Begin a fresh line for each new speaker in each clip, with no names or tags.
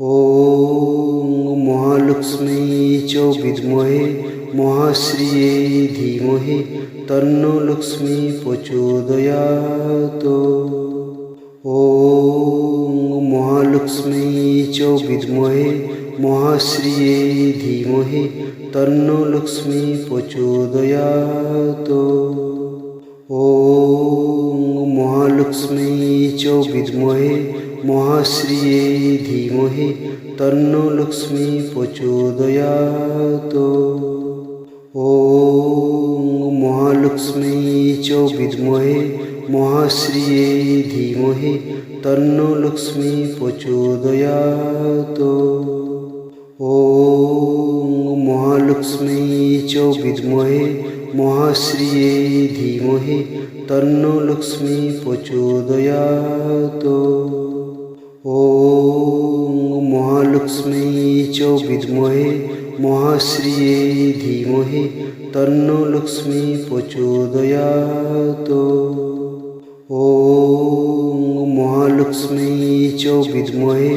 ॐ महालक्ष्मी च विद्महे महाश्रिये धीमहि तन्नो लक्ष्मी प्रचोदयात्। ॐ महालक्ष्मी च विद्महे महाश्रिये धीमहि तन्नो लक्ष्मी प्रचोदयात्। ॐ महालक्ष्मी च विद्महे महाश्रिये धीमहि तन्नो लक्ष्मी प्रचोदयात्। ॐ महालक्ष्मी च विद्महे महाश्रिये धीमहि तन्नो लक्ष्मी प्रचोदयात्। ॐ महालक्ष्मी च विद्महे महाश्रिये धीमहि तन्नो लक्ष्मी प्रचोदयात्। ॐ महालक्ष्मी च विद्महे महाश्रिये धीमहि तन्नो लक्ष्मी प्रचोदयात्। ॐ महालक्ष्मी च विद्महे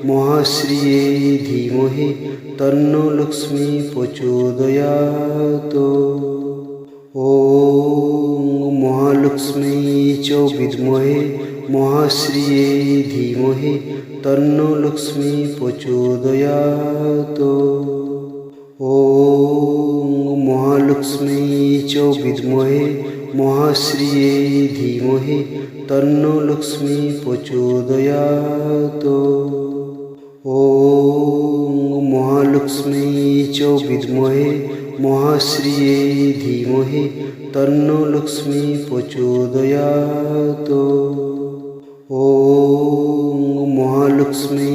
महाश्रिये धीमहि तन्नो लक्ष्मी प्रचोदयात्। ॐ महालक्ष्मी च विद्महे महाश्रिये धीमहि तन्नो लक्ष्मी प्रचोदयात्। ॐ महालक्ष्मी च विद्महे महाश्रिये धीमहि तन्नो लक्ष्मी प्रचोदयात्। ॐ महालक्ष्मी च विद्महे महाश्रिये धीमहि तन्नो लक्ष्मी प्रचोदयात्। ॐ महालक्ष्मी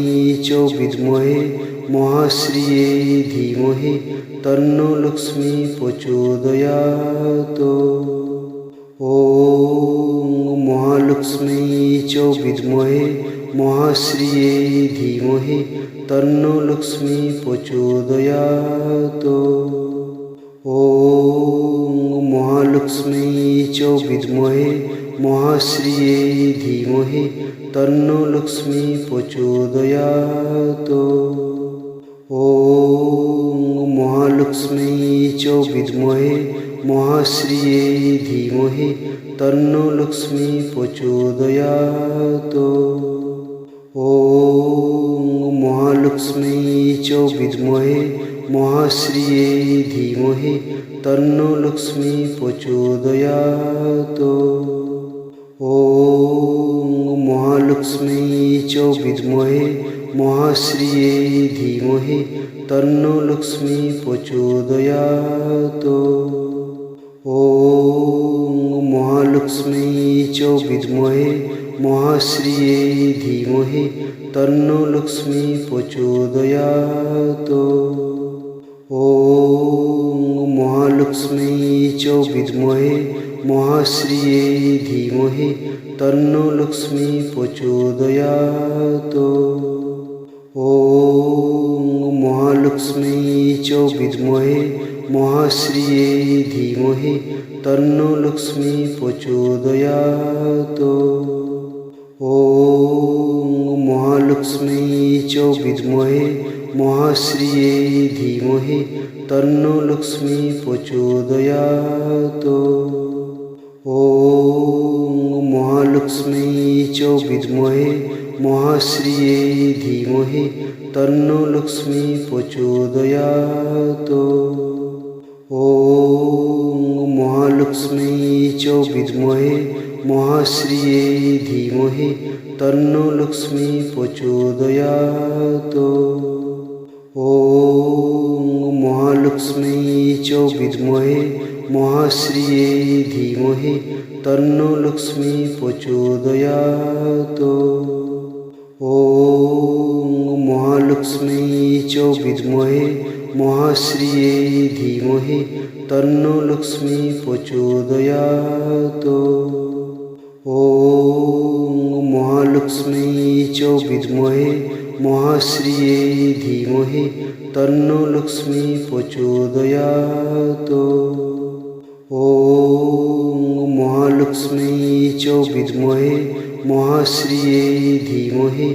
च विद्महे महाश्रिये धीमहि तन्नो लक्ष्मी प्रचोदयात्। ॐ महालक्ष्मी च विद्महे महाश्रिये धीमहि तन्नो लक्ष्मी प्रचोदयात्। ॐ महालक्ष्मी च विद्महे महाश्रिये धीमहि तन्नो लक्ष्मी प्रचोदयात्। ॐ महालक्ष्मी च विद्महे महाश्रिये धीमहि तन्नो लक्ष्मी प्रचोदयात्। ॐ महालक्ष्मी च विद्महे महाश्रिये धीमहि तन्नो लक्ष्मी प्रचोदयात्। ॐ महालक्ष्मी च विद्महे महाश्रिये धीमहि तन्नो लक्ष्मी प्रचोदयात्। ॐ महालक्ष्मी च विद्महे महाश्रिये धीमहि तन्नो लक्ष्मी प्रचोदयात्। ॐ महालक्ष्मी च विद्महे महाश्रिये धीमहि तन्नो लक्ष्मी प्रचोदयात्। ॐ महालक्ष्मी च विद्महे महाश्रिये धीमहि तन्नो लक्ष्मी प्रचोदयात्। ॐ महालक्ष्मी च विद्महे महाश्रिये धीमहि तन्नो लक्ष्मी प्रचोदयात्। ॐ महालक्ष्मी च विद्महे महाश्रिये धीमहि तन्नो लक्ष्मी प्रचोदयात्। ॐ महालक्ष्मी च विद्महे महाश्रिये धीमहि तन्नो लक्ष्मी प्रचोदयात्। ॐ महालक्ष्मी च विद्महे महाश्रिये धीमहि तन्नो लक्ष्मी प्रचोदयात्। ॐ महालक्ष्मी च विद्महे महाश्रिये धीमहि तन्नो लक्ष्मी प्रचोदयात्। ॐ महालक्ष्मी च विद्महे महाश्रिये धीमहि तन्नो लक्ष्मी प्रचोदयात्। ॐ महालक्ष्मी च विद्महे মহাশ্রিয়ে ধীমহি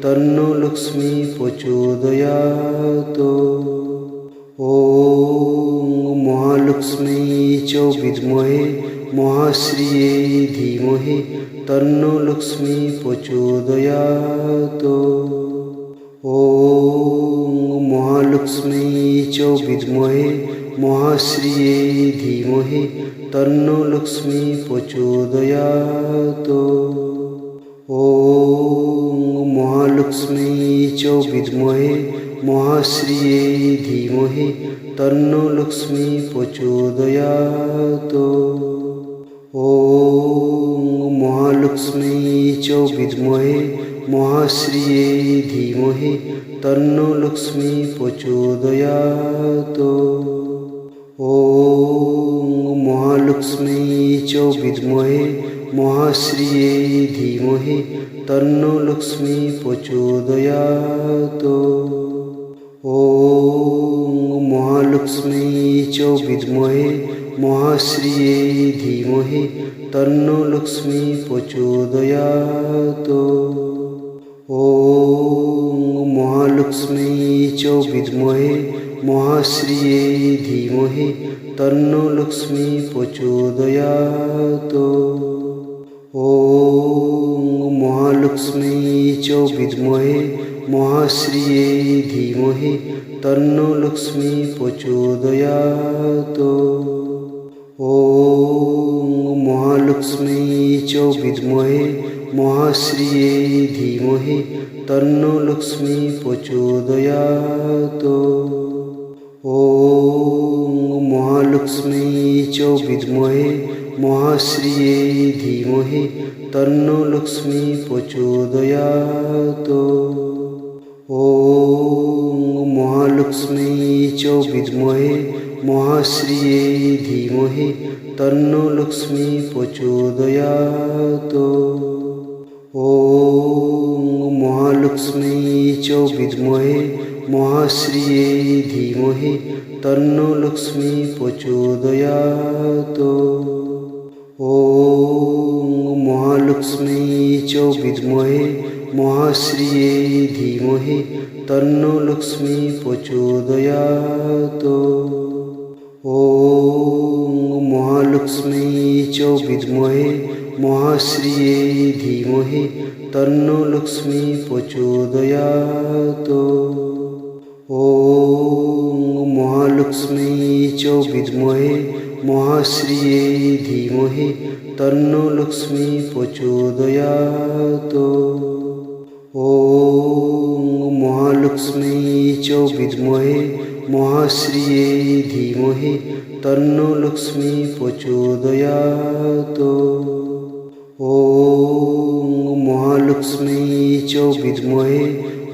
তন্নো লক্ষ্মী প্রচোদয়াৎ। ওম মহালক্ষ্মী চ বিদ্মহে মহাশ্রিয়ে ধীমহি তন্নো লক্ষ্মী প্রচোদয়াৎ। ওম মহালক্ষ্মী চ বিদ্মহে মহাশ্রিয়ে ধীমহি তন্নো লক্ষ্মী প্রচোদয়াৎ। ওম মহালক্ষ্মী চ বিদ্মহে মহাশ্রিয়ে ধীমহি তন্নো লক্ষ্মী প্রচোদয়াৎ। ওম মহালক্ষ্মী চ বিদ্মহে মহাশ্রিয়ে ধীমহি তন্নো লক্ষ্মী প্রচোদয়াৎ। ওম মহালক্ষ্মী চ বিদ্মহে মহাশ্রিয়ে ধীমহি তন্নো লক্ষ্মী প্রচোদয়াৎ। ওম মহালক্ষ্মী চ বিদ্মহে মহাশ্রিয়ে ধীমহি তন্নো লক্ষ্মী প্রচোদয়াৎ। ওম মহালক্ষ্মী চ বিদ্মহে মহাশ্রিয়ে ধীমহি তন্নো লক্ষ্মী প্রচোদয়াৎ। ওম মহালক্ষ্মী চ বিদ্মহে মহাশ্রিয়ে ধীমহি তন্নো লক্ষ্মী প্রচোদয়াৎ। ওম মহালক্ষ্মী চ বিদ্মহে মহাশ্রিয়ে ধীমহি তন্নো লক্ষ্মী প্রচোদয়াৎ। ওম মহালক্ষ্মী চ বিদ্মহে মহাশ্রিয়ে ধীমহি তন্নো লক্ষ্মী প্রচোদয়াৎ। ওম মহালক্ষ্মী চ বিদ্মহে মহাশ্রিয়ে ধীমহি তন্নো লক্ষ্মী প্রচোদয়াৎ। ওম মহালক্ষ্মী চ বিদ্মহে মহাশ্রিয়ে ধীমহি তন্নো লক্ষ্মী প্রচোদয়াৎ। ওম মহালক্ষ্মী চ বিদ্মহে মহাশ্রিয়ে ধীমহি তন্নো লক্ষ্মী প্রচোদয়াৎ। ওম মহালক্ষ্মী চ বিদ্মহে মহাশ্রিয়ে ধীমহি তন্নো লক্ষ্মী প্রচোদয়াৎ। ওম মহালক্ষ্মী চ বিদ্মহে মহাশ্রিয়ে ধীমহি তন্নো লক্ষ্মী প্রচোদয়াৎ। ওম মহালক্ষ্মী চ বিদ্মহে মহাশ্রিয়ে ধীমহি তন্নো লক্ষ্মী প্রচোদয়াৎ। ওম মহালক্ষ্মী চ বিদ্মহে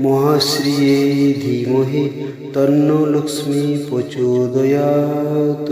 মহাশ্রিয়ে ধীমহি তন্নো লক্ষ্মী প্রচোদয়াৎ।